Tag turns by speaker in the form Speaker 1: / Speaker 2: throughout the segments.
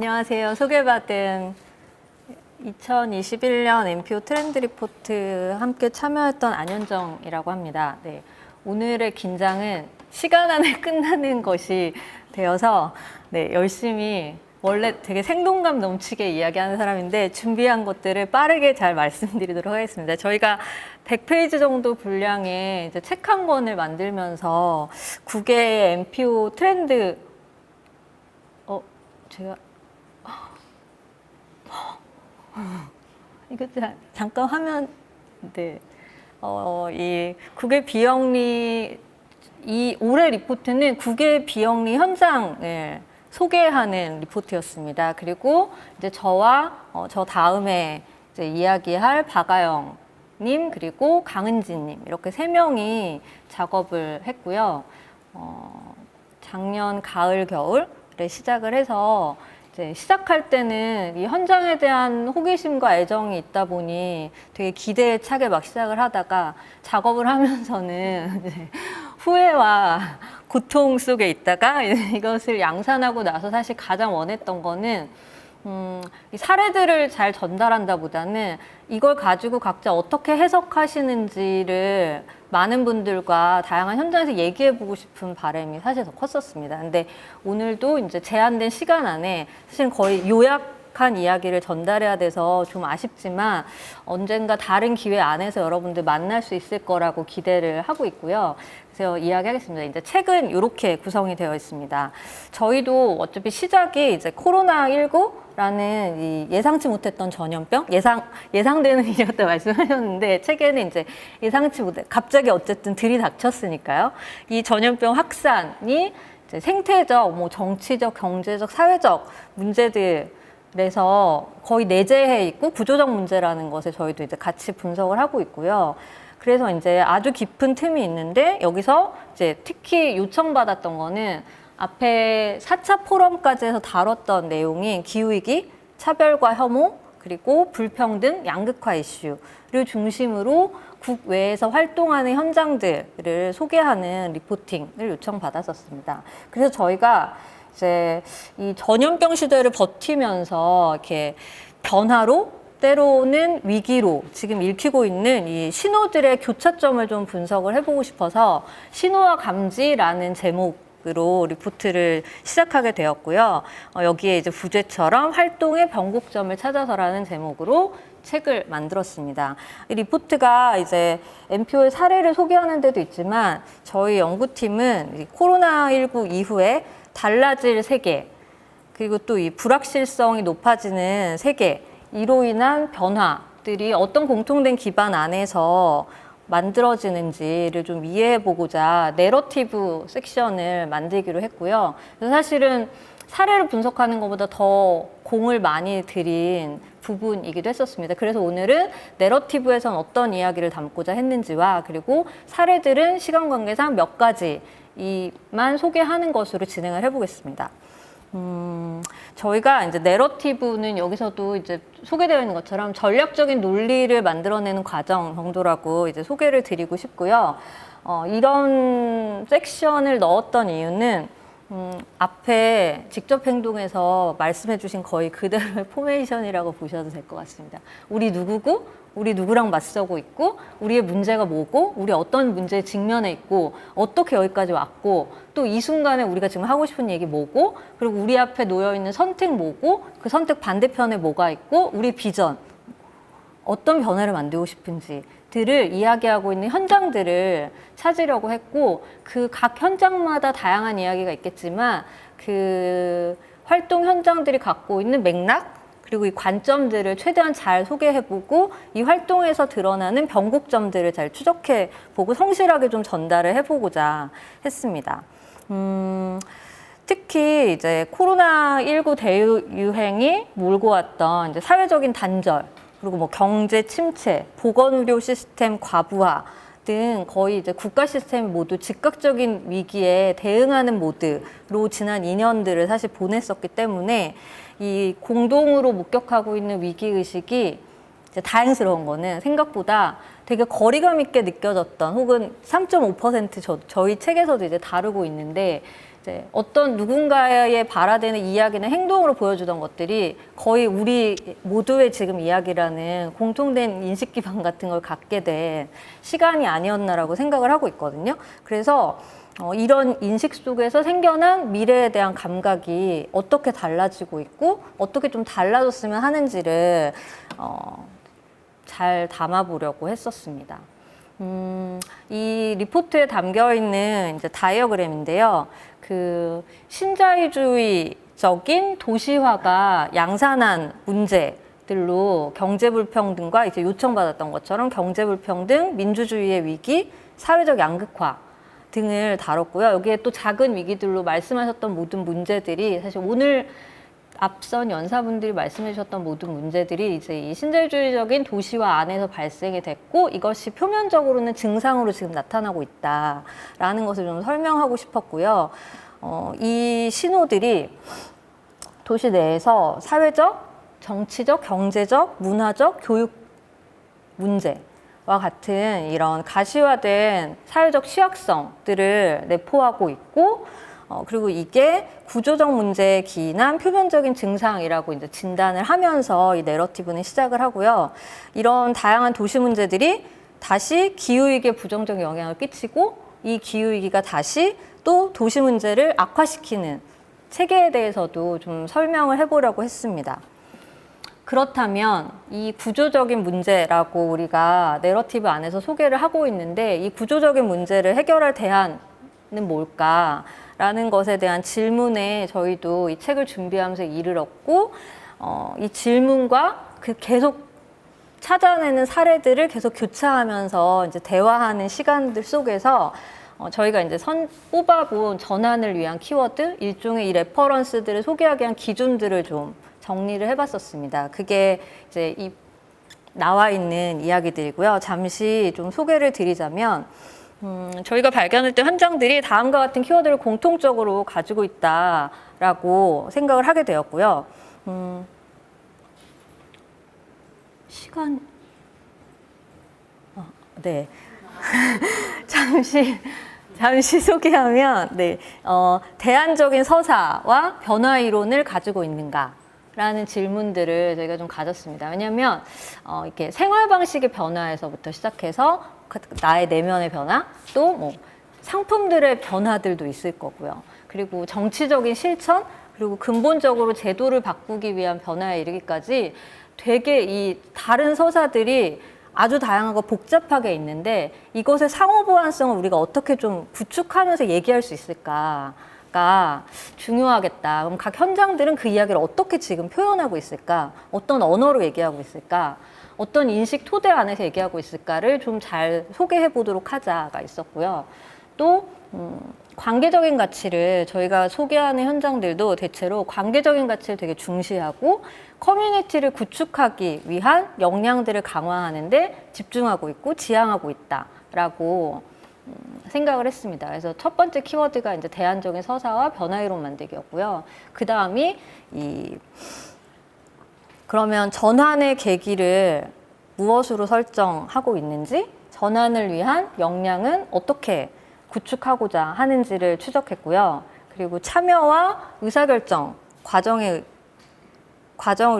Speaker 1: 안녕하세요. 소개받은 2021년 MPO 트렌드 리포트 함께 참여했던 안현정이라고 합니다. 네, 오늘의 긴장은 시간 안에 끝나는 것이 되어서 열심히 원래 되게 생동감 넘치게 이야기하는 사람인데 준비한 것들을 빠르게 잘 말씀드리도록 하겠습니다. 저희가 100페이지 정도 분량의 이제 책 한 권을 만들면서 9개의 MPO 트렌드 제가 이거 잠깐 화면 이 국외 비영리 이 올해 리포트는 국외 비영리 현장을 소개하는 리포트였습니다. 그리고 이제 저와 저 다음에 이제 이야기할 박아영님 그리고 강은지님 이렇게 3명이 작업을 했고요. 작년 가을 겨울에 시작을 해서 이제 시작할 때는 이 현장에 대한 호기심과 애정이 있다 보니 되게 기대에 차게 막 시작을 하다가 작업을 하면서는 이제 후회와 고통 속에 있다가 이것을 양산하고 나서 사실 가장 원했던 거는 이 사례들을 잘 전달한다보다는 이걸 가지고 각자 어떻게 해석하시는지를 많은 분들과 다양한 현장에서 얘기해보고 싶은 바람이 사실 더 컸었습니다. 근데 오늘도 이제 제한된 시간 안에 사실 거의 요약한 이야기를 전달해야 돼서 좀 아쉽지만 언젠가 다른 기회 안에서 여러분들 만날 수 있을 거라고 기대를 하고 있고요. 그래서 이야기하겠습니다. 이제 책은 이렇게 구성이 되어 있습니다. 저희도 어차피 시작이 이제 코로나19라는 이 예상치 못했던 전염병, 예상되는 일이었다 말씀하셨는데 책에는 이제 예상치 못해 갑자기 어쨌든 들이닥쳤으니까요. 이 전염병 확산이 이제 생태적, 뭐 정치적, 경제적, 사회적 문제들에서 거의 내재해 있고 구조적 문제라는 것을 저희도 이제 같이 분석을 하고 있고요. 그래서 이제 아주 깊은 틈이 있는데 여기서 이제 특히 요청받았던 거는 앞에 4차 포럼까지 해서 다뤘던 내용인 기후위기, 차별과 혐오, 그리고 불평등, 양극화 이슈를 중심으로 국외에서 활동하는 현장들을 소개하는 리포팅을 요청받았었습니다. 그래서 저희가 이제 이 전염병 시대를 버티면서 이렇게 변화로 때로는 위기로 지금 읽히고 있는 이 신호들의 교차점을 좀 분석을 해보고 싶어서 신호와 감지라는 제목으로 리포트를 시작하게 되었고요. 여기에 이제 부제처럼 활동의 변곡점을 찾아서라는 제목으로 책을 만들었습니다. 이 리포트가 이제 MPO의 사례를 소개하는 데도 있지만 저희 연구팀은 코로나19 이후에 달라질 세계 그리고 또 이 불확실성이 높아지는 세계 이로 인한 변화들이 어떤 공통된 기반 안에서 만들어지는지를 좀 이해해보고자 내러티브 섹션을 만들기로 했고요. 그래서 사실은 사례를 분석하는 것보다 더 공을 많이 들인 부분이기도 했었습니다. 그래서 오늘은 내러티브에선 어떤 이야기를 담고자 했는지와 그리고 사례들은 시간 관계상 몇 가지만 소개하는 것으로 진행을 해보겠습니다. 저희가 이제 내러티브는 여기서도 이제 소개되어 있는 것처럼 전략적인 논리를 만들어내는 과정 정도라고 이제 소개를 드리고 싶고요. 이런 섹션을 넣었던 이유는 앞에 직접 행동에서 말씀해 주신 거의 그대로의 포메이션이라고 보셔도 될 것 같습니다. 우리 누구고 우리 누구랑 맞서고 있고 우리의 문제가 뭐고 우리 어떤 문제에 직면해 있고 어떻게 여기까지 왔고 또 이 순간에 우리가 지금 하고 싶은 얘기 뭐고 그리고 우리 앞에 놓여 있는 선택 뭐고 그 선택 반대편에 뭐가 있고 우리 비전 어떤 변화를 만들고 싶은지들을 이야기하고 있는 현장들을 찾으려고 했고 그 각 현장마다 다양한 이야기가 있겠지만 그 활동 현장들이 갖고 있는 맥락 그리고 이 관점들을 최대한 잘 소개해보고 이 활동에서 드러나는 변곡점들을 잘 추적해보고 성실하게 좀 전달을 해보고자 했습니다. 특히 이제 코로나19 대유행이 몰고 왔던 이제 사회적인 단절, 그리고 뭐 경제 침체, 보건의료 시스템 과부하 등 거의 이제 국가 시스템이 모두 즉각적인 위기에 대응하는 모드로 지난 2년들을 사실 보냈었기 때문에 이 공동으로 목격하고 있는 위기의식이 이제 다행스러운 거는 생각보다 되게 거리감 있게 느껴졌던 혹은 3.5% 저희 책에서도 이제 다루고 있는데 이제 어떤 누군가의 발화되는 이야기는 행동으로 보여주던 것들이 거의 우리 모두의 지금 이야기라는 공통된 인식 기반 같은 걸 갖게 된 시간이 아니었나라고 생각을 하고 있거든요. 그래서 이런 인식 속에서 생겨난 미래에 대한 감각이 어떻게 달라지고 있고 어떻게 좀 달라졌으면 하는지를 잘 담아보려고 했었습니다. 이 리포트에 담겨 있는 이제 다이어그램인데요. 그 신자유주의적인 도시화가 양산한 문제들로 경제 불평등과 이제 요청받았던 것처럼 경제 불평등, 민주주의의 위기, 사회적 양극화 등을 다뤘고요. 여기에 또 작은 위기들로 말씀하셨던 모든 문제들이 사실 오늘 앞선 연사분들이 말씀해 주셨던 모든 문제들이 이제 이 신자유주의적인 도시화 안에서 발생이 됐고 이것이 표면적으로는 증상으로 지금 나타나고 있다라는 것을 좀 설명하고 싶었고요. 이 신호들이 도시 내에서 사회적, 정치적, 경제적, 문화적, 교육 문제와 같은 이런 가시화된 사회적 취약성들을 내포하고 있고 그리고 이게 구조적 문제에 기인한 표면적인 증상이라고 이제 진단을 하면서 이 내러티브는 시작을 하고요. 이런 다양한 도시 문제들이 다시 기후위기에 부정적 영향을 끼치고 이 기후위기가 다시 또 도시 문제를 악화시키는 체계에 대해서도 좀 설명을 해보려고 했습니다. 그렇다면 이 구조적인 문제라고 우리가 내러티브 안에서 소개를 하고 있는데 이 구조적인 문제를 해결할 대안은 뭘까? 라는 것에 대한 질문에 저희도 이 책을 준비하면서 이르렀고 이 질문과 그 계속 찾아내는 사례들을 계속 교차하면서 이제 대화하는 시간들 속에서 저희가 이제 뽑아본 전환을 위한 키워드, 일종의 이 레퍼런스들을 소개하기 위한 기준들을 좀 정리를 해봤었습니다. 그게 이제 이 나와 있는 이야기들이고요. 잠시 좀 소개를 드리자면 저희가 발견했던 현장들이 다음과 같은 키워드를 공통적으로 가지고 있다라고 생각을 하게 되었고요. 네. 잠시 소개하면, 네. 대안적인 서사와 변화 이론을 가지고 있는가라는 질문들을 저희가 좀 가졌습니다. 왜냐하면, 이렇게 생활 방식의 변화에서부터 시작해서 나의 내면의 변화, 또 뭐 상품들의 변화들도 있을 거고요. 그리고 정치적인 실천, 그리고 근본적으로 제도를 바꾸기 위한 변화에 이르기까지 되게 이 다른 서사들이 아주 다양하고 복잡하게 있는데 이것의 상호 보완성을 우리가 어떻게 좀 구축하면서 얘기할 수 있을까가 중요하겠다. 그럼 각 현장들은 그 이야기를 어떻게 지금 표현하고 있을까? 어떤 언어로 얘기하고 있을까? 어떤 인식 토대 안에서 얘기하고 있을까를 좀 잘 소개해 보도록 하자가 있었고요. 또 관계적인 가치를 저희가 소개하는 현장들도 대체로 관계적인 가치를 되게 중시하고 커뮤니티를 구축하기 위한 역량들을 강화하는 데 집중하고 있고 지향하고 있다라고 생각을 했습니다. 그래서 첫 번째 키워드가 이제 대안적인 서사와 변화이론 만들기였고요. 그 다음이 그러면 전환의 계기를 무엇으로 설정하고 있는지, 전환을 위한 역량은 어떻게 구축하고자 하는지를 추적했고요. 그리고 참여와 의사결정 과정을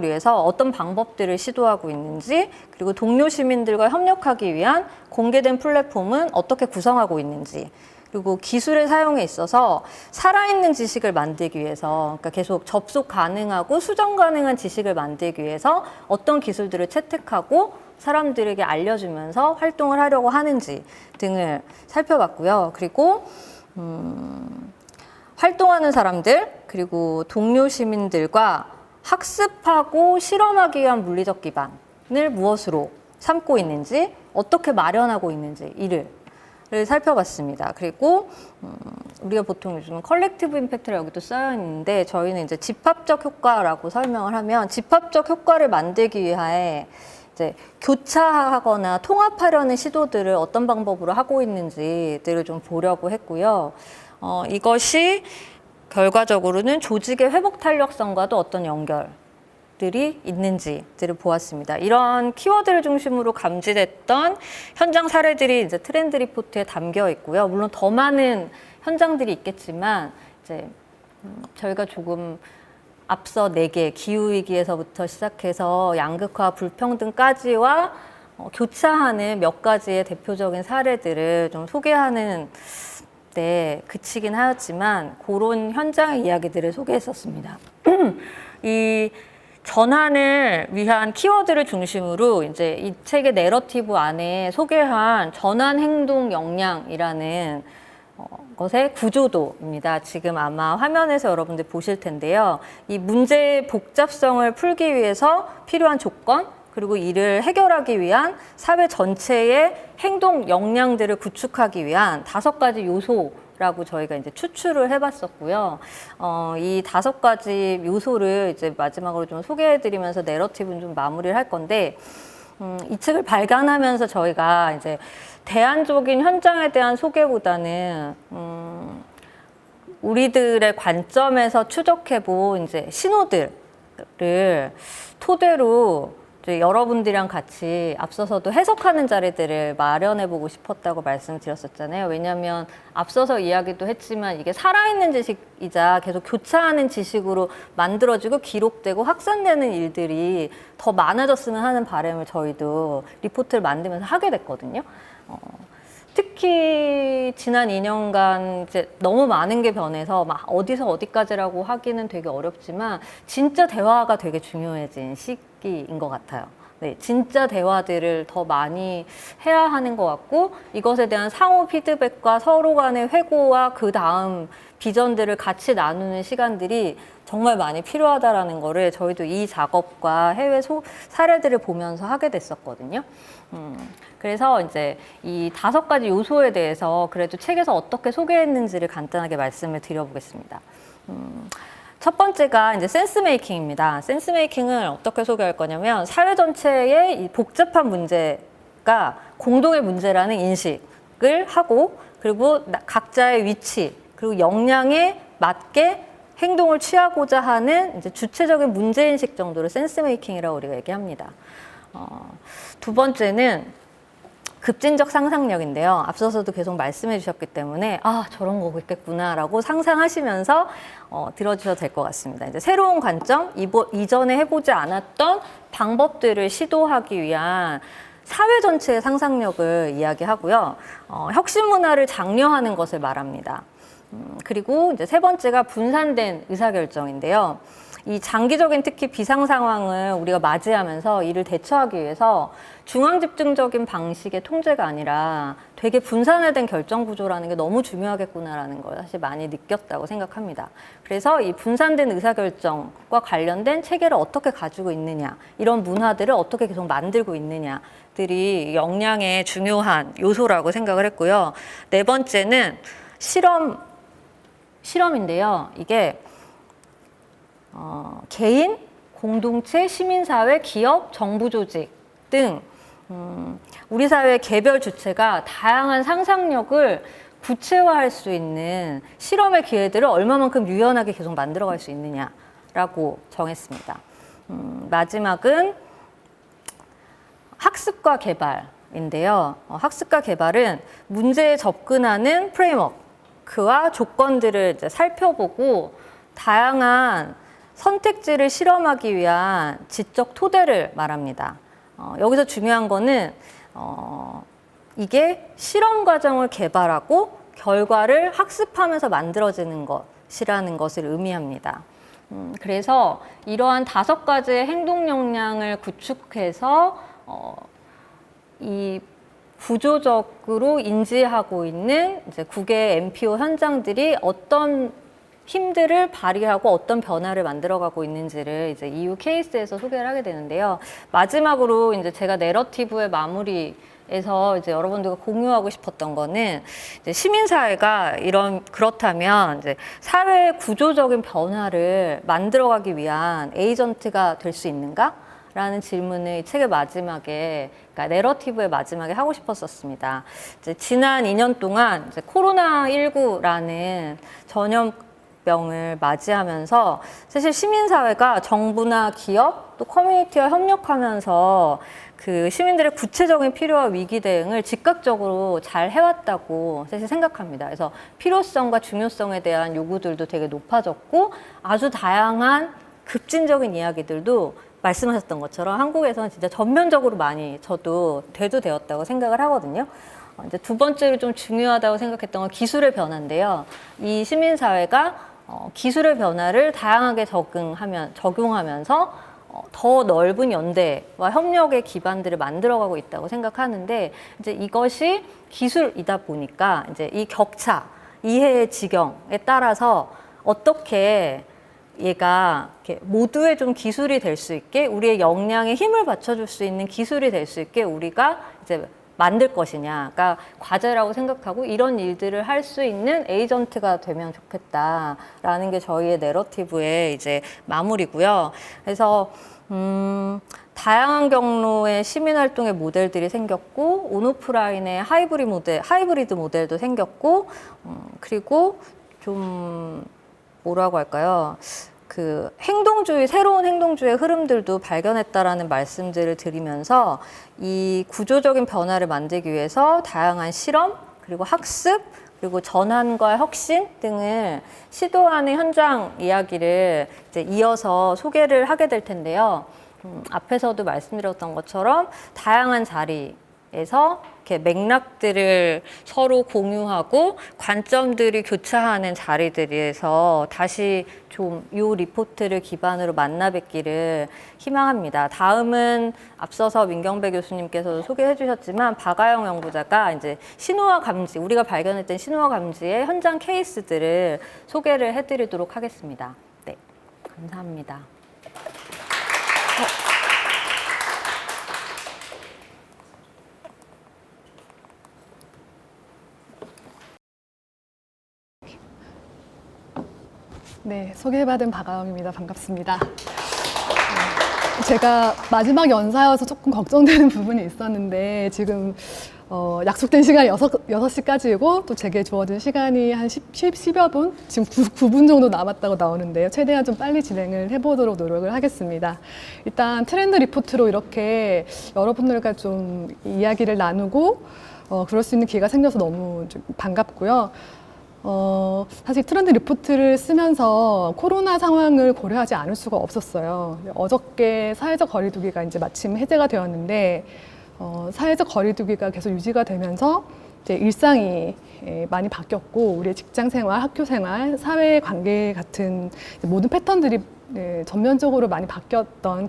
Speaker 1: 위해서 어떤 방법들을 시도하고 있는지, 그리고 동료 시민들과 협력하기 위한 공개된 플랫폼은 어떻게 구성하고 있는지, 그리고 기술의 사용에 있어서 살아있는 지식을 만들기 위해서, 그러니까 계속 접속 가능하고 수정 가능한 지식을 만들기 위해서 어떤 기술들을 채택하고 사람들에게 알려주면서 활동을 하려고 하는지 등을 살펴봤고요. 그리고 활동하는 사람들, 그리고 동료 시민들과 학습하고 실험하기 위한 물리적 기반을 무엇으로 삼고 있는지, 어떻게 마련하고 있는지 이를 살펴봤습니다. 그리고 우리가 보통 요즘은 컬렉티브 임팩트를 여기도 써야 있는데 저희는 이제 집합적 효과라고 설명을 하면 집합적 효과를 만들기 위해 이제 교차하거나 통합하려는 시도들을 어떤 방법으로 하고 있는지들을 좀 보려고 했고요. 이것이 결과적으로는 조직의 회복 탄력성과도 어떤 연결들이 있는지들을 보았습니다. 이런 키워드를 중심으로 감지됐던 현장 사례들이 이제 트렌드 리포트에 담겨 있고요. 물론 더 많은 현장들이 있겠지만 이제 저희가 조금 앞서 4개, 기후위기에서부터 시작해서 양극화 불평등까지와 교차하는 몇 가지의 대표적인 사례들을 좀 소개하는 데 그치긴 하였지만 그런 현장의 이야기들을 소개했었습니다. 이 전환을 위한 키워드를 중심으로 이제 이 책의 내러티브 안에 소개한 전환 행동 역량이라는 것의 구조도입니다. 지금 아마 화면에서 여러분들 보실 텐데요. 이 문제의 복잡성을 풀기 위해서 필요한 조건, 그리고 이를 해결하기 위한 사회 전체의 행동 역량들을 구축하기 위한 5가지 요소라고 저희가 이제 추출을 해봤었고요. 이 5가지 요소를 이제 마지막으로 좀 소개해드리면서 내러티브는 좀 마무리를 할 건데, 이 책을 발간하면서 저희가 이제 대안적인 현장에 대한 소개보다는 우리들의 관점에서 추적해본 이제 신호들을 토대로 이제 여러분들이랑 같이 앞서서도 해석하는 자리들을 마련해보고 싶었다고 말씀드렸었잖아요. 왜냐하면 앞서서 이야기도 했지만 이게 살아있는 지식이자 계속 교차하는 지식으로 만들어지고 기록되고 확산되는 일들이 더 많아졌으면 하는 바람을 저희도 리포트를 만들면서 하게 됐거든요. 특히 지난 2년간 이제 너무 많은 게 변해서 막 어디서 어디까지라고 하기는 되게 어렵지만 진짜 대화가 되게 중요해진 시기인 것 같아요. 네, 진짜 대화들을 더 많이 해야 하는 것 같고 이것에 대한 상호 피드백과 서로 간의 회고와 그 다음 비전들을 같이 나누는 시간들이 정말 많이 필요하다라는 거를 저희도 이 작업과 해외 사례들을 보면서 하게 됐었거든요. 그래서 이제 이 5가지 요소에 대해서 그래도 책에서 어떻게 소개했는지를 간단하게 말씀을 드려보겠습니다. 첫 번째가 이제 센스 메이킹입니다. 센스 메이킹을 어떻게 소개할 거냐면 사회 전체의 이 복잡한 문제가 공동의 문제라는 인식을 하고 그리고 각자의 위치 그리고 역량에 맞게 행동을 취하고자 하는 이제 주체적인 문제인식 정도를 센스 메이킹이라고 우리가 얘기합니다. 두 번째는 급진적 상상력인데요. 앞서서도 계속 말씀해 주셨기 때문에 아 저런 거겠구나라고 상상하시면서 들어주셔도 될 것 같습니다. 이제 새로운 관점, 이전에 해보지 않았던 방법들을 시도하기 위한 사회 전체의 상상력을 이야기하고요. 혁신 문화를 장려하는 것을 말합니다. 그리고 이제 세 번째가 분산된 의사결정인데요. 이 장기적인 특히 비상 상황을 우리가 맞이하면서 이를 대처하기 위해서 중앙집중적인 방식의 통제가 아니라 되게 분산화된 결정 구조라는 게 너무 중요하겠구나라는 걸 사실 많이 느꼈다고 생각합니다. 그래서 이 분산된 의사결정과 관련된 체계를 어떻게 가지고 있느냐, 이런 문화들을 어떻게 계속 만들고 있느냐들이 역량의 중요한 요소라고 생각을 했고요. 네 번째는 실험인데요. 이게 개인, 공동체, 시민사회, 기업, 정부 조직 등 우리 사회의 개별 주체가 다양한 상상력을 구체화할 수 있는 실험의 기회들을 얼마만큼 유연하게 계속 만들어갈 수 있느냐라고 정했습니다. 마지막은 학습과 개발인데요. 학습과 개발은 문제에 접근하는 프레임워크와 조건들을 이제 살펴보고 다양한 선택지를 실험하기 위한 지적 토대를 말합니다. 여기서 중요한 거는 이게 실험 과정을 개발하고 결과를 학습하면서 만들어지는 것이라는 것을 의미합니다. 그래서 이러한 5가지의 행동 역량을 구축해서 이 구조적으로 인지하고 있는 이제 국외 NPO 현장들이 어떤 힘들을 발휘하고 어떤 변화를 만들어가고 있는지를 이제 EU 케이스에서 소개를 하게 되는데요. 마지막으로 이제 제가 내러티브의 마무리에서 이제 여러분들과 공유하고 싶었던 거는 이제 시민사회가 그렇다면 이제 사회의 구조적인 변화를 만들어가기 위한 에이전트가 될 수 있는가? 라는 질문을 이 책의 마지막에, 그러니까 내러티브의 마지막에 하고 싶었었습니다. 이제 지난 2년 동안 이제 코로나19라는 전염 병을 맞이하면서 사실 시민사회가 정부나 기업 또 커뮤니티와 협력하면서 그 시민들의 구체적인 필요와 위기 대응을 즉각적으로 잘 해왔다고 사실 생각합니다. 그래서 필요성과 중요성에 대한 요구들도 되게 높아졌고 아주 다양한 급진적인 이야기들도 말씀하셨던 것처럼 한국에서는 진짜 전면적으로 많이 저도 대두되었다고 생각을 하거든요. 이제 두 번째로 좀 중요하다고 생각했던 건 기술의 변화인데요. 이 시민사회가 기술의 변화를 다양하게 적용하면서 더 넓은 연대와 협력의 기반들을 만들어가고 있다고 생각하는데 이제 이것이 기술이다 보니까 이제 이 격차, 이해의 지경에 따라서 어떻게 얘가 이렇게 모두의 좀 기술이 될 수 있게 우리의 역량에 힘을 받쳐줄 수 있는 기술이 될 수 있게 우리가 이제 만들 것이냐, 그러니까 과제라고 생각하고 이런 일들을 할 수 있는 에이전트가 되면 좋겠다라는 게 저희의 내러티브의 이제 마무리고요. 그래서 다양한 경로의 시민활동의 모델들이 생겼고 온오프라인의 하이브리드 모델도 생겼고 그리고 좀 뭐라고 할까요? 그 새로운 행동주의 흐름들도 발견했다라는 말씀들을 드리면서 이 구조적인 변화를 만들기 위해서 다양한 실험, 그리고 학습, 그리고 전환과 혁신 등을 시도하는 현장 이야기를 이제 이어서 소개를 하게 될 텐데요. 앞에서도 말씀드렸던 것처럼 다양한 자리에서 이렇게 맥락들을 서로 공유하고 관점들이 교차하는 자리들에서 다시 좀 이 리포트를 기반으로 만나 뵙기를 희망합니다. 다음은 앞서서 민경배 교수님께서도 소개해 주셨지만 박아영 연구자가 이제 신호와 감지, 우리가 발견했던 신호와 감지의 현장 케이스들을 소개를 해드리도록 하겠습니다. 네, 감사합니다.
Speaker 2: 네, 소개받은 박아영입니다. 반갑습니다. 제가 마지막 연사여서 조금 걱정되는 부분이 있었는데 지금 약속된 시간이 6시까지이고 또 제게 주어진 시간이 한 10여 분? 지금 9분 정도 남았다고 나오는데요. 최대한 좀 빨리 진행을 해보도록 노력을 하겠습니다. 일단 트렌드 리포트로 이렇게 여러분들과 좀 이야기를 나누고 그럴 수 있는 기회가 생겨서 너무 좀 반갑고요. 사실 트렌드 리포트를 쓰면서 코로나 상황을 고려하지 않을 수가 없었어요. 어저께 사회적 거리두기가 이제 마침 해제가 되었는데, 사회적 거리두기가 계속 유지가 되면서 이제 일상이 많이 바뀌었고, 우리의 직장 생활, 학교 생활, 사회 관계 같은 모든 패턴들이 전면적으로 많이 바뀌었던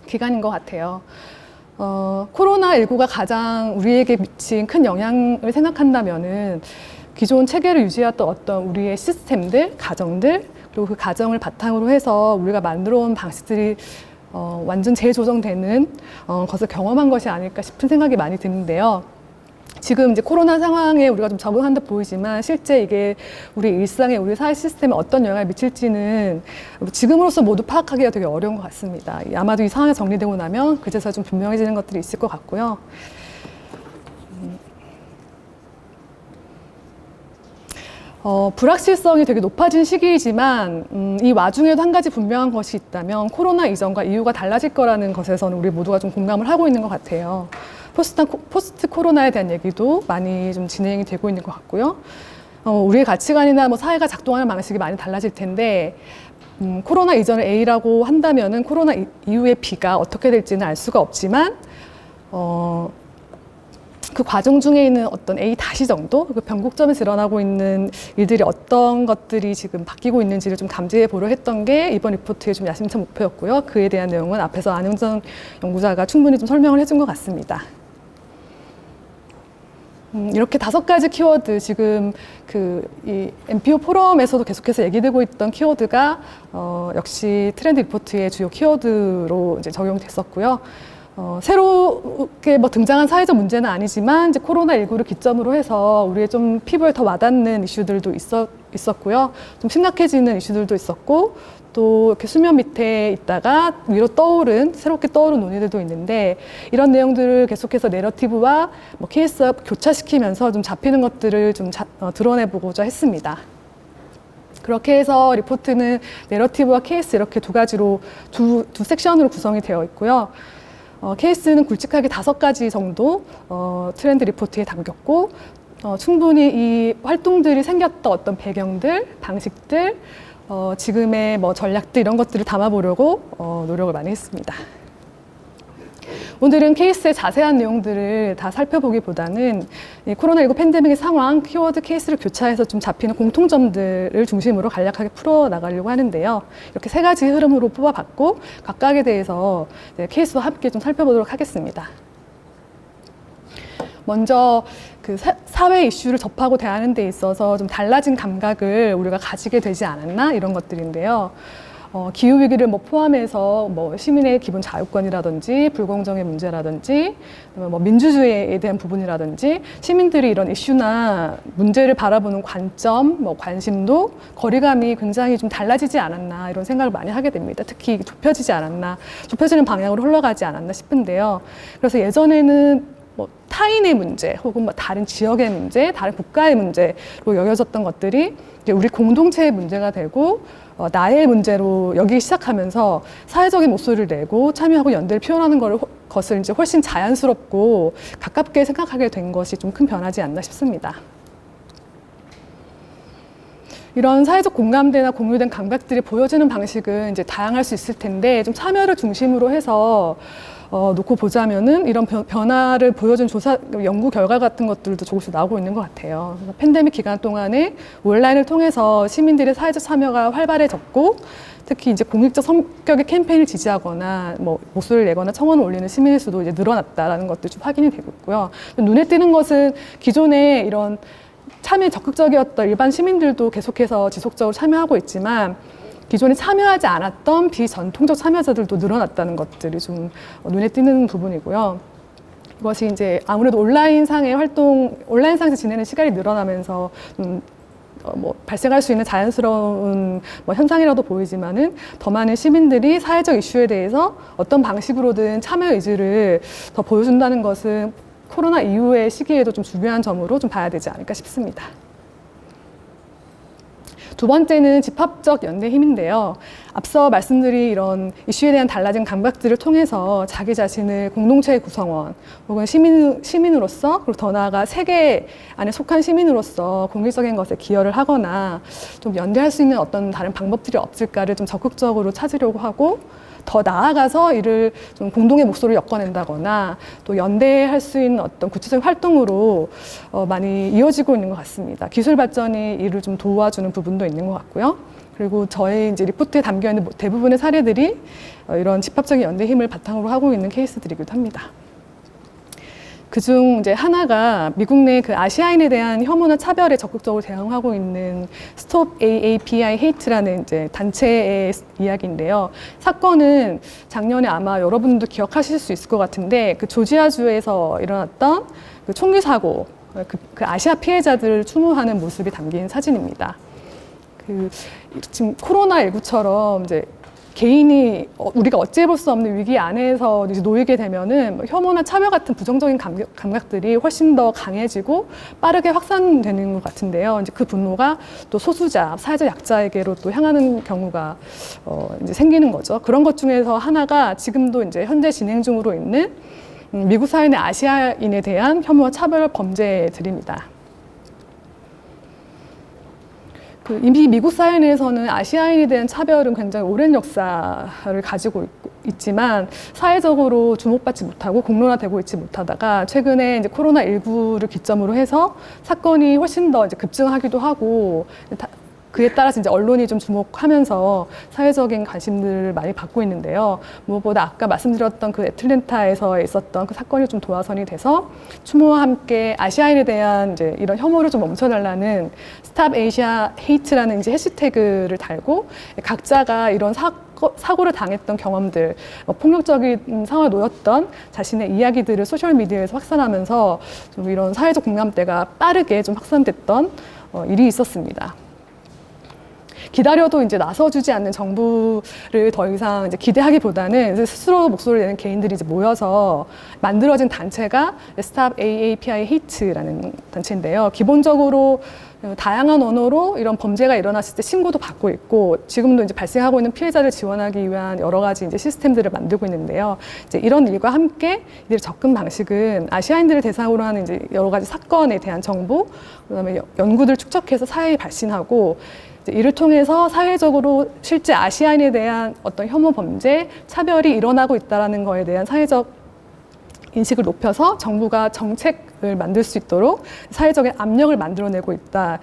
Speaker 2: 기간인 것 같아요. 코로나19가 가장 우리에게 미친 큰 영향을 생각한다면은 기존 체계를 유지했던 어떤 우리의 시스템들, 가정들, 그리고 그 가정을 바탕으로 해서 우리가 만들어 온 방식들이 완전 재조정되는 것을 경험한 것이 아닐까 싶은 생각이 많이 드는데요. 지금 이제 코로나 상황에 우리가 좀 적응한 듯 보이지만 실제 이게 우리 일상에, 우리 사회 시스템에 어떤 영향을 미칠지는 지금으로서 모두 파악하기가 되게 어려운 것 같습니다. 아마도 이 상황이 정리되고 나면 그제서야 좀 분명해지는 것들이 있을 것 같고요. 불확실성이 되게 높아진 시기이지만 이 와중에도 한 가지 분명한 것이 있다면 코로나 이전과 이후가 달라질 거라는 것에서는 우리 모두가 좀 공감을 하고 있는 것 같아요. 포스트 코로나에 대한 얘기도 많이 좀 진행이 되고 있는 것 같고요. 우리의 가치관이나 뭐 사회가 작동하는 방식이 많이 달라질 텐데 코로나 이전을 A라고 한다면은 코로나 이후의 B가 어떻게 될지는 알 수가 없지만 그 과정 중에 있는 어떤 A 다시 정도, 그 변곡점에서 일어나고 있는 일들이 어떤 것들이 지금 바뀌고 있는지를 좀 감지해 보려 했던 게 이번 리포트의 좀 야심찬 목표였고요. 그에 대한 내용은 앞에서 안흥정 연구자가 충분히 좀 설명을 해준 것 같습니다. 이렇게 5가지 키워드, 지금 이 NPO 포럼에서도 계속해서 얘기되고 있던 키워드가 역시 트렌드 리포트의 주요 키워드로 이제 적용됐었고요. 새롭게 뭐 등장한 사회적 문제는 아니지만 이제 코로나19를 기점으로 해서 우리의 좀 피부에 더 와닿는 이슈들도 있었고요. 좀 심각해지는 이슈들도 있었고 또 이렇게 수면 밑에 있다가 위로 새롭게 떠오른 논의들도 있는데 이런 내용들을 계속해서 내러티브와 뭐 케이스와 교차시키면서 좀 잡히는 것들을 좀 드러내보고자 했습니다. 그렇게 해서 리포트는 내러티브와 케이스 이렇게 두 가지로 두 섹션으로 구성이 되어 있고요. 케이스는 굵직하게 5가지 정도 트렌드 리포트에 담겼고 충분히 이 활동들이 생겼던 어떤 배경들, 방식들, 지금의 뭐 전략들 이런 것들을 담아보려고 노력을 많이 했습니다. 오늘은 케이스의 자세한 내용들을 다 살펴보기보다는 이 코로나19 팬데믹의 상황, 키워드 케이스를 교차해서 좀 잡히는 공통점들을 중심으로 간략하게 풀어나가려고 하는데요. 이렇게 3가지 흐름으로 뽑아봤고 각각에 대해서 케이스와 함께 좀 살펴보도록 하겠습니다. 먼저 그 사회 이슈를 접하고 대하는 데 있어서 좀 달라진 감각을 우리가 가지게 되지 않았나 이런 것들인데요. 기후위기를 뭐 포함해서 뭐 시민의 기본 자유권이라든지 불공정의 문제라든지 뭐 민주주의에 대한 부분이라든지 시민들이 이런 이슈나 문제를 바라보는 관점, 뭐 관심도 거리감이 굉장히 좀 달라지지 않았나 이런 생각을 많이 하게 됩니다. 특히 좁혀지지 않았나, 좁혀지는 방향으로 흘러가지 않았나 싶은데요. 그래서 예전에는 뭐 타인의 문제 혹은 뭐 다른 지역의 문제, 다른 국가의 문제로 여겨졌던 것들이 이제 우리 공동체의 문제가 되고 나의 문제로 여기기 시작하면서 사회적인 목소리를 내고 참여하고 연대를 표현하는 것을 이제 훨씬 자연스럽고 가깝게 생각하게 된 것이 좀 큰 변화지 않나 싶습니다. 이런 사회적 공감대나 공유된 감각들이 보여지는 방식은 이제 다양할 수 있을 텐데 좀 참여를 중심으로 해서 놓고 보자면은 이런 변화를 보여준 조사, 연구 결과 같은 것들도 조금씩 나오고 있는 것 같아요. 그래서 팬데믹 기간 동안에 온라인을 통해서 시민들의 사회적 참여가 활발해졌고 특히 이제 공익적 성격의 캠페인을 지지하거나 뭐 목소리를 내거나 청원을 올리는 시민의 수도 이제 늘어났다라는 것도 좀 확인이 되고 있고요. 눈에 띄는 것은 기존에 이런 참여에 적극적이었던 일반 시민들도 계속해서 지속적으로 참여하고 있지만 기존에 참여하지 않았던 비전통적 참여자들도 늘어났다는 것들이 좀 눈에 띄는 부분이고요. 이것이 이제 아무래도 온라인상에서 지내는 시간이 늘어나면서 뭐 발생할 수 있는 자연스러운 뭐 현상이라도 보이지만은 더 많은 시민들이 사회적 이슈에 대해서 어떤 방식으로든 참여 의지를 더 보여준다는 것은 코로나 이후의 시기에도 좀 중요한 점으로 좀 봐야 되지 않을까 싶습니다. 두 번째는 집합적 연대 힘인데요. 앞서 말씀드린 이런 이슈에 대한 달라진 감각들을 통해서 자기 자신을 공동체의 구성원 혹은 시민으로서 그리고 더 나아가 세계 안에 속한 시민으로서 공익적인 것에 기여를 하거나 좀 연대할 수 있는 어떤 다른 방법들이 없을까를 좀 적극적으로 찾으려고 하고 더 나아가서 이를 좀 공동의 목소리를 엮어낸다거나 또 연대할 수 있는 어떤 구체적인 활동으로 많이 이어지고 있는 것 같습니다. 기술 발전이 이를 좀 도와주는 부분도 있는 것 같고요. 그리고 저희 이제 리포트에 담겨 있는 대부분의 사례들이 이런 집합적인 연대 힘을 바탕으로 하고 있는 케이스들이기도 합니다. 그중 이제 하나가 미국 내 그 아시아인에 대한 혐오나 차별에 적극적으로 대응하고 있는 Stop AAPI Hate라는 이제 단체의 이야기인데요. 사건은 작년에 아마 여러분도 기억하실 수 있을 것 같은데 그 조지아주에서 일어났던 그 총기 사고, 그 아시아 피해자들을 추모하는 모습이 담긴 사진입니다. 지금 코로나19처럼 이제 개인이 우리가 어찌해볼 수 없는 위기 안에서 이제 놓이게 되면은 혐오나 차별 같은 부정적인 감각들이 훨씬 더 강해지고 빠르게 확산되는 것 같은데요. 이제 그 분노가 또 소수자, 사회적 약자에게로 또 향하는 경우가 이제 생기는 거죠. 그런 것 중에서 하나가 지금도 이제 현재 진행 중으로 있는 미국 사회 내 아시아인에 대한 혐오와 차별 범죄들입니다. 이미 미국 사회 내에서는 아시아인에 대한 차별은 굉장히 오랜 역사를 가지고 있지만 사회적으로 주목받지 못하고 공론화되고 있지 못하다가 최근에 이제 코로나19를 기점으로 해서 사건이 훨씬 더 이제 급증하기도 하고 그에 따라서 이제 언론이 좀 주목하면서 사회적인 관심들을 많이 받고 있는데요. 무엇보다 아까 말씀드렸던 그 애틀랜타에서 있었던 그 사건이 좀 도화선이 돼서 추모와 함께 아시아인에 대한 이제 이런 혐오를 좀 멈춰달라는 Stop Asia Hate라는 이제 해시태그를 달고 각자가 이런 사고를 당했던 경험들, 폭력적인 상황에 놓였던 자신의 이야기들을 소셜미디어에서 확산하면서 좀 이런 사회적 공감대가 빠르게 좀 확산됐던 일이 있었습니다. 기다려도 이제 나서주지 않는 정부를 더 이상 이제 기대하기보다는 스스로 목소리를 내는 개인들이 이제 모여서 만들어진 단체가 Stop AAPI Hate라는 단체인데요. 기본적으로 다양한 언어로 이런 범죄가 일어났을 때 신고도 받고 있고 지금도 이제 발생하고 있는 피해자를 지원하기 위한 여러 가지 이제 시스템들을 만들고 있는데요. 이제 이런 일과 함께 이들의 접근 방식은 아시아인들을 대상으로 하는 이제 여러 가지 사건에 대한 정보, 그다음에 연구들 축적해서 사회에 발신하고 이를 통해서 사회적으로 실제 아시아인에 대한 어떤 혐오 범죄, 차별이 일어나고 있다는 거에 대한 사회적 인식을 높여서 정부가 정책을 만들 수 있도록 사회적인 압력을 만들어내고 있다.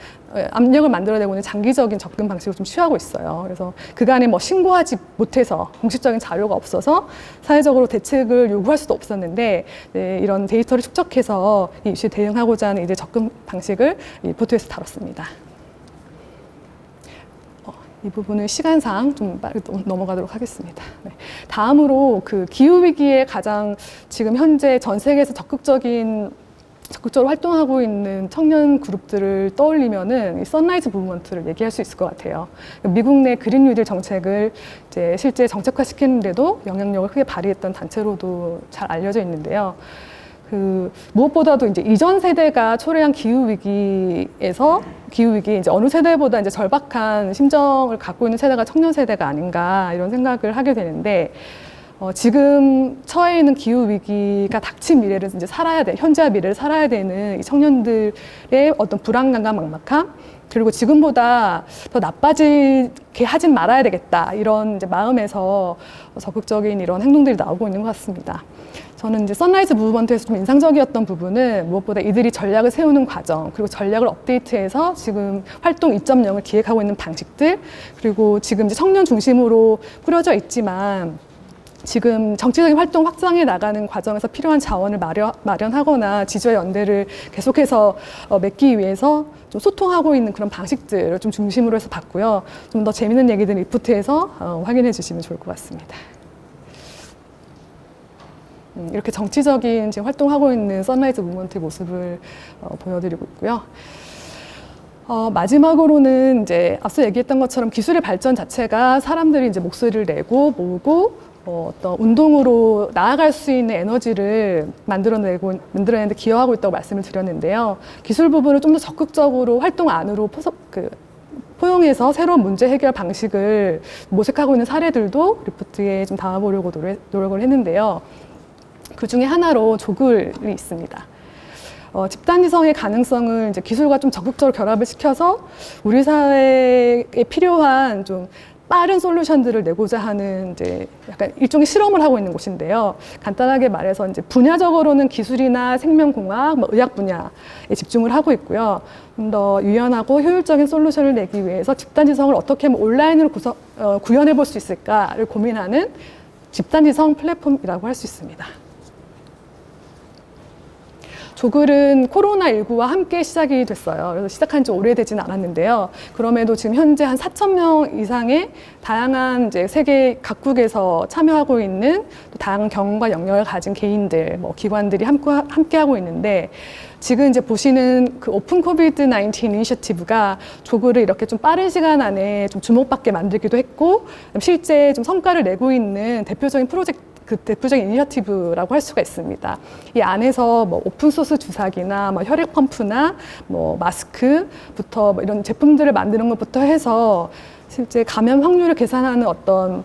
Speaker 2: 압력을 만들어내고 있는 장기적인 접근 방식을 좀 취하고 있어요. 그래서 그간에 뭐 신고하지 못해서 공식적인 자료가 없어서 사회적으로 대책을 요구할 수도 없었는데 네, 이런 데이터를 축적해서 이 이슈에 대응하고자 하는 이제 접근 방식을 이 보도에서 다뤘습니다. 이 부분은 시간상 좀 빨리 넘어가도록 하겠습니다. 네. 다음으로 그 기후위기에 가장 지금 현재 전 세계에서 적극적으로 활동하고 있는 청년 그룹들을 떠올리면은 이 선라이즈 무브먼트를 얘기할 수 있을 것 같아요. 미국 내 그린 뉴딜 정책을 이제 실제 정책화시키는데도 영향력을 크게 발휘했던 단체로도 잘 알려져 있는데요. 무엇보다도 이제 이전 세대가 초래한 기후위기 이제 어느 세대보다 이제 절박한 심정을 갖고 있는 세대가 청년 세대가 아닌가 이런 생각을 하게 되는데, 지금 처해 있는 기후위기가 닥친 미래를 이제 현재와 미래를 살아야 되는 이 청년들의 어떤 불안감과 막막함, 그리고 지금보다 더 나빠지게 하진 말아야 되겠다 이런 이제 마음에서 적극적인 이런 행동들이 나오고 있는 것 같습니다. 저는 이제 선라이즈 무브먼트에서 좀 인상적이었던 부분은 무엇보다 이들이 전략을 세우는 과정, 그리고 전략을 업데이트해서 지금 활동 2.0을 기획하고 있는 방식들, 그리고 지금 이제 청년 중심으로 꾸려져 있지만 지금 정치적인 활동 확장해 나가는 과정에서 필요한 자원을 마련하거나 지주의 연대를 계속해서 맺기 위해서 좀 소통하고 있는 그런 방식들을 좀 중심으로 해서 봤고요. 좀 더 재밌는 얘기들은 리포트에서 확인해 주시면 좋을 것 같습니다. 이렇게 정치적인 지금 활동하고 있는 선라이즈 무브먼트의 모습을 보여드리고 있고요. 마지막으로는 이제 앞서 얘기했던 것처럼 기술의 발전 자체가 사람들이 이제 목소리를 내고 모으고 어떤 운동으로 나아갈 수 있는 에너지를 만들어내는데 기여하고 있다고 말씀을 드렸는데요. 기술 부분을 좀 더 적극적으로 활동 안으로 포용해서 새로운 문제 해결 방식을 모색하고 있는 사례들도 리포트에 좀 담아보려고 노력을 했는데요. 그 중에 하나로 조글이 있습니다. 집단지성의 가능성을 이제 기술과 좀 적극적으로 결합을 시켜서 우리 사회에 필요한 좀 빠른 솔루션들을 내고자 하는 이제 약간 일종의 실험을 하고 있는 곳인데요. 간단하게 말해서 이제 분야적으로는 기술이나 생명공학, 의학 분야에 집중을 하고 있고요. 좀 더 유연하고 효율적인 솔루션을 내기 위해서 집단지성을 어떻게 하면 온라인으로 구현해 볼 수 있을까를 고민하는 집단지성 플랫폼이라고 할 수 있습니다. 조글은 코로나19와 함께 시작이 됐어요. 그래서 시작한 지 오래되지는 않았는데요. 그럼에도 지금 현재 한 4,000명 이상의 다양한 이제 세계 각국에서 참여하고 있는 또 다양한 경험과 영역을 가진 개인들, 기관들이 함께하고 있는데, 지금 이제 보시는 그 오픈 코비드 19 이니셔티브가 조글을 이렇게 좀 빠른 시간 안에 좀 주목받게 만들기도 했고, 실제 좀 성과를 내고 있는 대표적인 이니셔티브라고 할 수가 있습니다. 이 안에서 오픈소스 주사기나 혈액 펌프나 마스크부터 이런 제품들을 만드는 것부터 해서 실제 감염 확률을 계산하는 어떤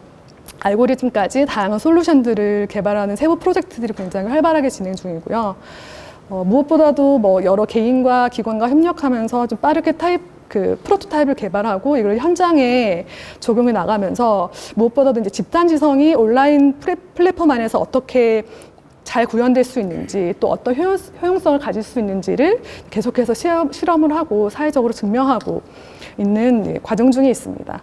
Speaker 2: 알고리즘까지 다양한 솔루션들을 개발하는 세부 프로젝트들이 굉장히 활발하게 진행 중이고요. 무엇보다도 여러 개인과 기관과 협력하면서 좀 빠르게 프로토타입을 개발하고 이걸 현장에 적용해 나가면서 무엇보다도 이제 집단지성이 온라인 플랫폼 안에서 어떻게 잘 구현될 수 있는지, 또 어떤 효용성을 가질 수 있는지를 계속해서 실험을 하고 사회적으로 증명하고 있는 과정 중에 있습니다.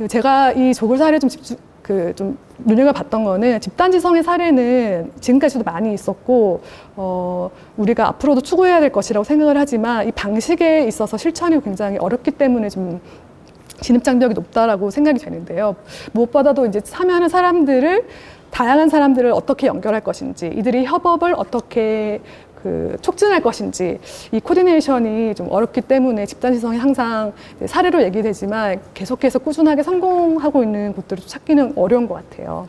Speaker 2: 제가 이 조글 사례 좀 눈여겨봤던 거는 집단지성의 사례는 지금까지도 많이 있었고, 우리가 앞으로도 추구해야 될 것이라고 생각을 하지만 이 방식에 있어서 실천이 굉장히 어렵기 때문에 좀 진입장벽이 높다라고 생각이 되는데요. 무엇보다도 이제 참여하는 다양한 사람들을 어떻게 연결할 것인지, 이들이 협업을 어떻게 촉진할 것인지, 이 코디네이션이 좀 어렵기 때문에 집단지성이 항상 사례로 얘기되지만 계속해서 꾸준하게 성공하고 있는 곳들을 찾기는 어려운 것 같아요.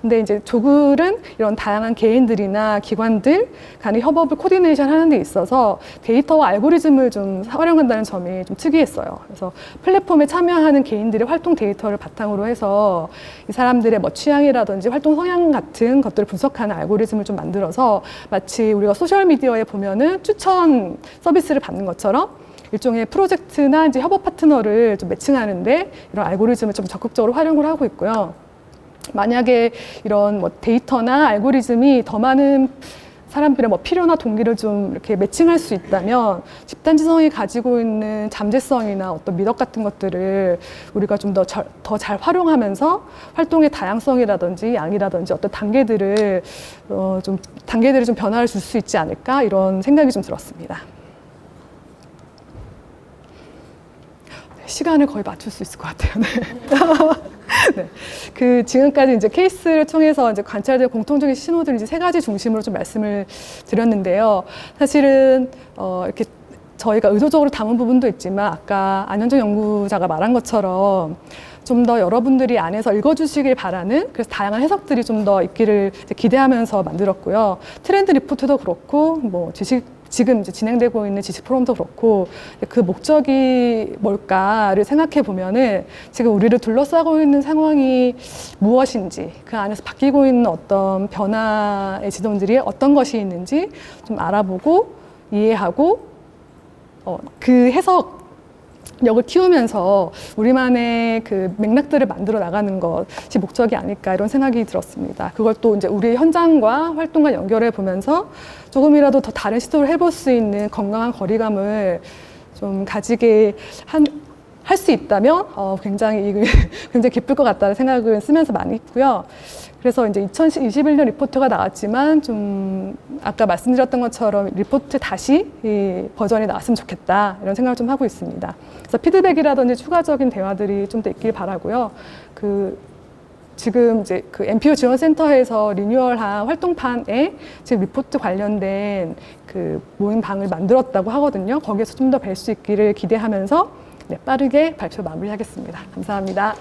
Speaker 2: 근데 이제 조글은 이런 다양한 개인들이나 기관들 간의 협업을 코디네이션 하는 데 있어서 데이터와 알고리즘을 좀 활용한다는 점이 좀 특이했어요. 그래서 플랫폼에 참여하는 개인들의 활동 데이터를 바탕으로 해서 이 사람들의 뭐 취향이라든지 활동 성향 같은 것들을 분석하는 알고리즘을 좀 만들어서 마치 우리가 소셜미디어에 보면은 추천 서비스를 받는 것처럼 일종의 프로젝트나 이제 협업 파트너를 좀 매칭하는데 이런 알고리즘을 좀 적극적으로 활용을 하고 있고요. 만약에 이런 뭐 데이터나 알고리즘이 더 많은 사람들의 뭐 필요나 동기를 좀 이렇게 매칭할 수 있다면 집단지성이 가지고 있는 잠재성이나 어떤 미덕 같은 것들을 우리가 좀 더 잘 활용하면서 활동의 다양성이라든지 양이라든지 어떤 단계들을 좀 변화를 줄 수 있지 않을까 이런 생각이 좀 들었습니다. 시간을 거의 맞출 수 있을 것 같아요. 네. 그 지금까지 이제 케이스를 통해서 이제 관찰된 공통적인 신호들 이제 세 가지 중심으로 좀 말씀을 드렸는데요. 사실은 이렇게 저희가 의도적으로 담은 부분도 있지만 아까 안현정 연구자가 말한 것처럼 좀 더 여러분들이 안에서 읽어주시길 바라는 그래서 다양한 해석들이 좀 더 있기를 기대하면서 만들었고요. 트렌드 리포트도 그렇고 뭐 지금 이제 진행되고 있는 지식 포럼도 그렇고 그 목적이 뭘까를 생각해 보면은 지금 우리를 둘러싸고 있는 상황이 무엇인지 그 안에서 바뀌고 있는 어떤 변화의 지점들이 어떤 것이 있는지 좀 알아보고 이해하고 그 해석력을 키우면서 우리만의 그 맥락들을 만들어 나가는 것이 목적이 아닐까 이런 생각이 들었습니다. 그걸 또 이제 우리의 현장과 활동과 연결해 보면서 조금이라도 더 다른 시도를 해볼 수 있는 건강한 거리감을 좀 가지게 할 수 있다면 굉장히 기쁠 것 같다는 생각을 쓰면서 많이 했고요. 그래서 이제 2021년 리포트가 나왔지만 좀 아까 말씀드렸던 것처럼 리포트 다시 이 버전이 나왔으면 좋겠다 이런 생각을 좀 하고 있습니다. 그래서 피드백이라든지 추가적인 대화들이 좀 더 있길 바라고요. 지금 이제 그 NPO 지원센터에서 리뉴얼한 활동판에 지금 리포트 관련된 그 모임방을 만들었다고 하거든요. 거기에서 좀 더 뵐 수 있기를 기대하면서 빠르게 발표 마무리하겠습니다. 감사합니다.